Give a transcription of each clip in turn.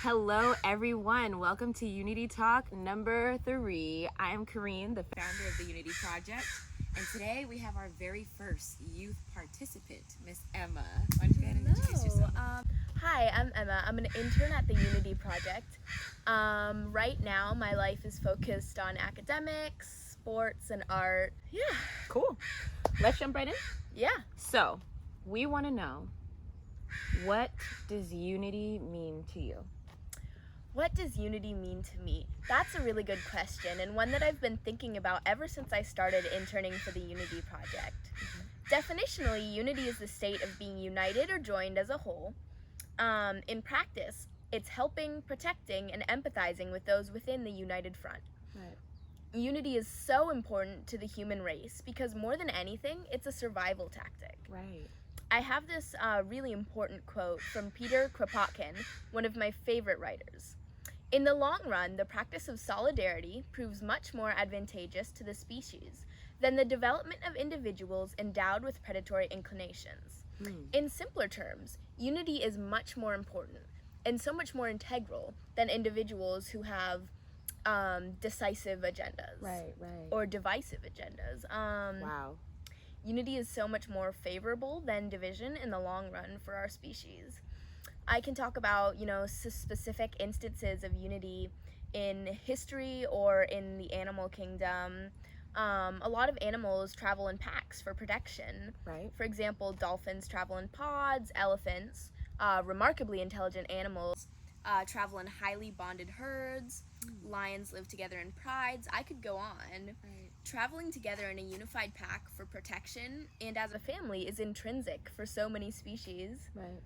Hello, everyone. Welcome to Unity Talk number 3. I am Kareen, the founder of the Unity Project, and today we have our very first youth participant, Miss Emma. Why don't you go ahead and introduce yourself? Hi, I'm Emma. I'm an intern at the Unity Project. Right now, my life is focused on academics, sports, and art. Yeah. Cool. Let's jump right in. Yeah. So, we want to know, what does unity mean to you? What does unity mean to me? That's a really good question, and one that I've been thinking about ever since I started interning for the Unity Project. Definitionally, unity is the state of being united or joined as a whole. In practice, it's helping, protecting, and empathizing with those within the united front. Right. Unity is so important to the human race because more than anything, it's a survival tactic. Right. I have this really important quote from Peter Kropotkin, one of my favorite writers. In the long run, the practice of solidarity proves much more advantageous to the species than the development of individuals endowed with predatory inclinations. In simpler terms, unity is much more important and so much more integral than individuals who have decisive agendas. Right. Or divisive agendas. Wow. Unity is so much more favorable than division in the long run for our species. I can talk about, specific instances of unity in history or in the animal kingdom. A lot of animals travel in packs for protection. Right. For example, dolphins travel in pods, elephants, remarkably intelligent animals, travel in highly bonded herds, lions live together in prides. I could go on. Right. Traveling together in a unified pack for protection and as a family is intrinsic for so many species. Right.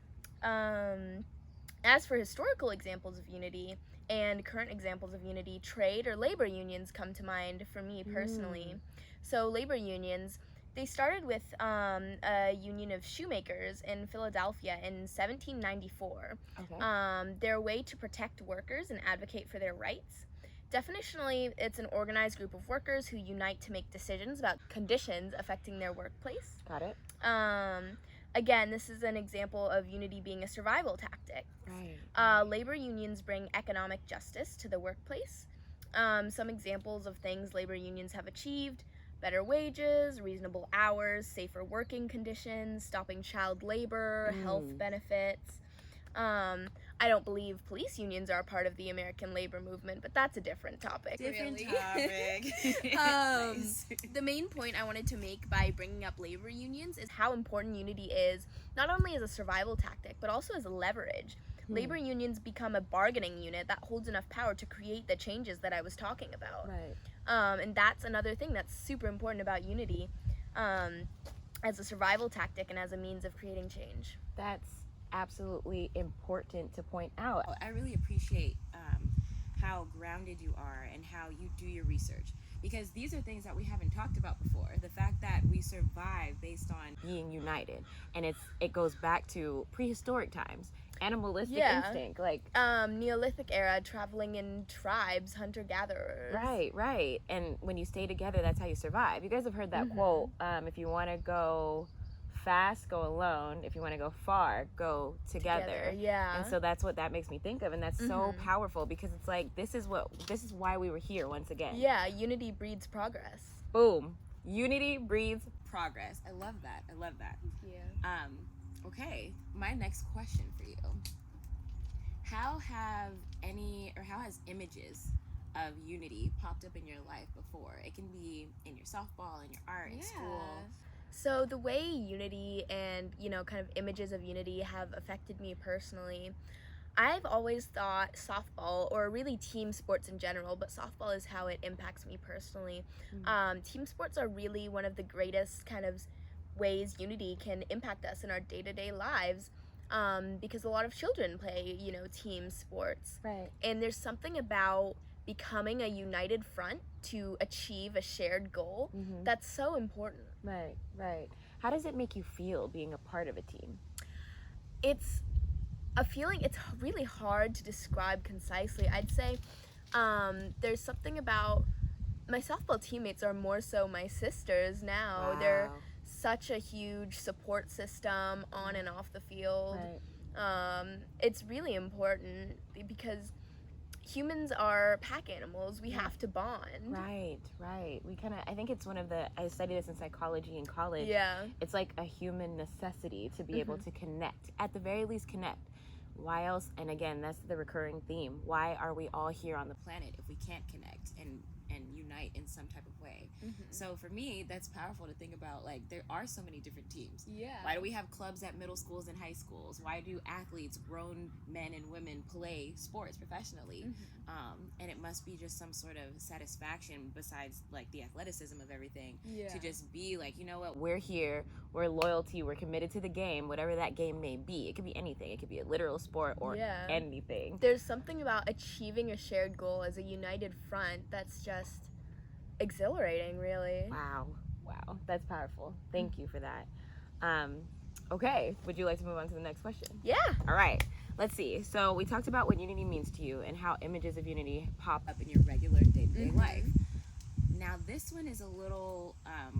As for historical examples of unity and current examples of unity, trade or labor unions come to mind for me personally. So labor unions, they started with a union of shoemakers in Philadelphia in 1794. Okay. Their way to protect workers and advocate for their rights. Definitionally, it's an organized group of workers who unite to make decisions about conditions affecting their workplace. Got it. Again, this is an example of unity being a survival tactic. Right. Labor unions bring economic justice to the workplace. Some examples of things labor unions have achieved: better wages, reasonable hours, safer working conditions, stopping child labor, health benefits. I don't believe police unions are a part of the American labor movement, but that's a different topic. Different topic. Nice. The main point I wanted to make by bringing up labor unions is how important unity is, not only as a survival tactic, but also as a leverage. Labor unions become a bargaining unit that holds enough power to create the changes that I was talking about. Right. And that's another thing that's super important about unity, as a survival tactic and as a means of creating change. That's absolutely important to point out. I really appreciate how grounded you are and how you do your research, because these are things that we haven't talked about before. The fact that we survive based on being united, and it goes back to prehistoric times, animalistic instinct, like Neolithic era, traveling in tribes, hunter-gatherers. Right. And when you stay together, that's how you survive. You guys have heard that quote, if you want to go fast, go alone. If you want to go far, go together. Yeah. And so that's what that makes me think of, and that's so powerful, because it's like this is why we were here once again. Yeah, unity breeds progress. Boom. Unity breeds progress. I love that. Yeah. Okay, my next question for you. How has images of unity popped up in your life before? It can be in your softball, in your art, in school. So the way unity and, kind of images of unity have affected me personally, I've always thought softball, or really team sports in general, but softball is how it impacts me personally. Team sports are really one of the greatest kind of ways unity can impact us in our day-to-day lives, because a lot of children play, team sports. Right. And there's something about becoming a united front to achieve a shared goal that's so important. Right. How does it make you feel being a part of a team? It's a feeling, it's really hard to describe concisely. I'd say there's something about my softball teammates are more so my sisters now. Wow. They're such a huge support system on and off the field. It's really important because humans are pack animals. We have to bond. Right. I think it's I studied this in psychology in college. Yeah. It's like a human necessity to be able to connect, at the very least connect. Why else? And again, that's the recurring theme. Why are we all here on the planet if we can't connect and unite in some type of way? So for me, that's powerful to think about. Like, there are so many different teams. Yeah. Why do we have clubs at middle schools and high schools? Why do athletes, grown men and women, play sports professionally? And it must be just some sort of satisfaction besides like the athleticism of everything, to just be like, you know what, we're here, we're loyalty, we're committed to the game, whatever that game may be. It could be anything. It could be a literal sport or anything. There's something about achieving a shared goal as a united front that's just exhilarating, really. Wow, that's powerful. Thank you for that. Okay, would you like to move on to the next question? Yeah. All right, let's see. So we talked about what unity means to you and how images of unity pop up in your regular day-to-day life. Now this one is a little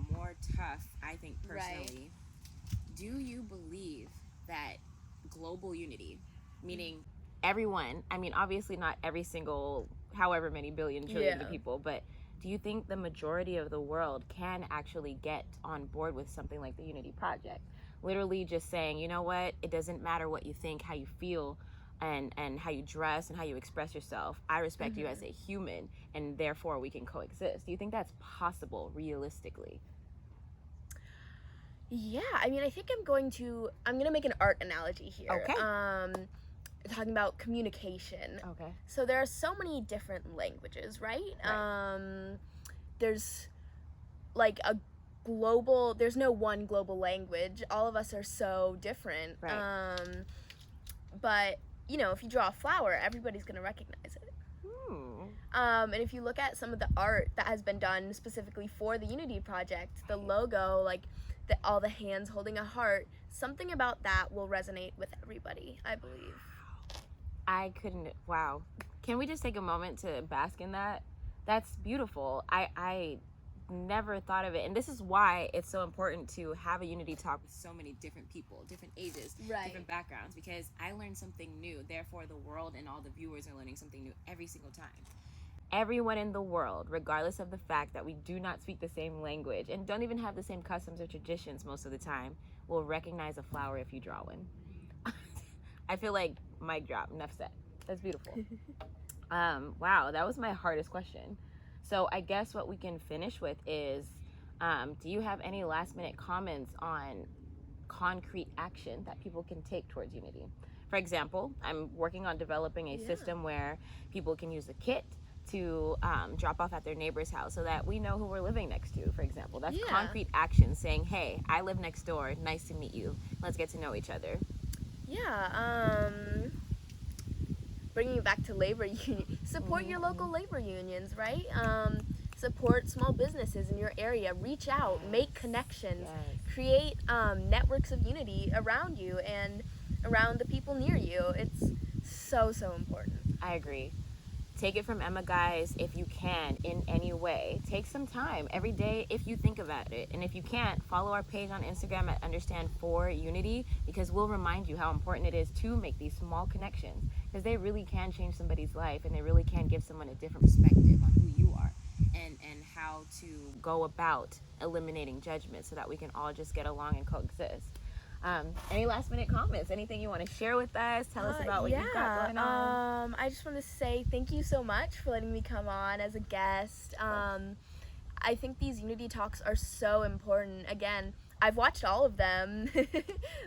more tough, I think, personally. Do you believe that global unity, meaning everyone, I mean obviously not every single however many billion trillions of people, but do you think the majority of the world can actually get on board with something like the Unity Project? Literally just saying, you know what, it doesn't matter what you think, how you feel, and how you dress and how you express yourself. I respect you as a human, and therefore we can coexist. Do you think that's possible realistically? Yeah, I mean, I think I'm gonna make an art analogy here. Okay. Talking about communication. Okay. So there are so many different languages, right? There's like there's no one global language. All of us are so different. Right. But, you know, if you draw a flower, everybody's gonna recognize it. And if you look at some of the art that has been done specifically for the Unity Project, the logo, like all the hands holding a heart, something about that will resonate with everybody, I believe. Wow. Can we just take a moment to bask in that? That's beautiful. I never thought of it. And this is why it's so important to have a Unity talk with so many different people, different ages, different backgrounds, because I learned something new. Therefore, the world and all the viewers are learning something new every single time. Everyone in the world, regardless of the fact that we do not speak the same language and don't even have the same customs or traditions most of the time, will recognize a flower if you draw one. I feel like mic drop, enough said. That's beautiful. Wow, that was my hardest question. So I guess what we can finish with is, do you have any last minute comments on concrete action that people can take towards unity? For example, I'm working on developing a system where people can use a kit to drop off at their neighbor's house so that we know who we're living next to, for example. That's concrete action, saying, hey, I live next door, nice to meet you, let's get to know each other. Yeah, bringing it back to labor union, support your local labor unions, right? Support small businesses in your area, reach out, make connections, create networks of unity around you and around the people near you. It's so important. I agree. Take it from Emma, guys, if you can, in any way. Take some time every day if you think about it. And if you can't, follow our page on Instagram at Understand4Unity, because we'll remind you how important it is to make these small connections, because they really can change somebody's life, and they really can give someone a different perspective on who you are and how to go about eliminating judgment so that we can all just get along and coexist. Any last minute comments? Anything you want to share with us? Tell us about what you've got going on. I just want to say thank you so much for letting me come on as a guest. I think these Unity Talks are so important. Again, I've watched all of them,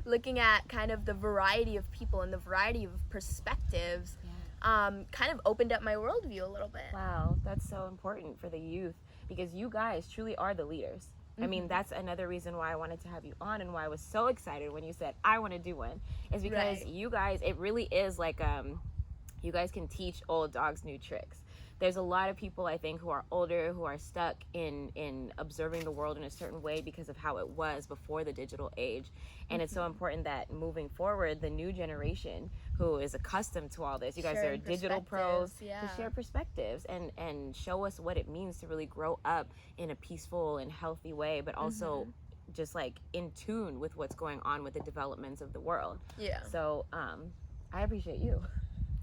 looking at kind of the variety of people and the variety of perspectives, kind of opened up my worldview a little bit. Wow, that's so important for the youth, because you guys truly are the leaders. I mean, that's another reason why I wanted to have you on, and why I was so excited when you said, I want to do one, is because you guys, it really is like, you guys can teach old dogs new tricks. There's a lot of people, I think, who are older, who are stuck in observing the world in a certain way because of how it was before the digital age. And it's so important that moving forward, the new generation who is accustomed to all this, you guys are digital pros, to share perspectives and show us what it means to really grow up in a peaceful and healthy way, but also just like in tune with what's going on with the developments of the world. Yeah. So I appreciate you.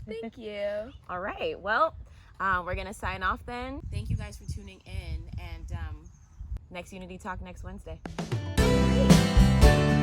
Thank you. All right, well, we're gonna sign off then. Thank you guys for tuning in, and Next Unity Talk next Wednesday. Great.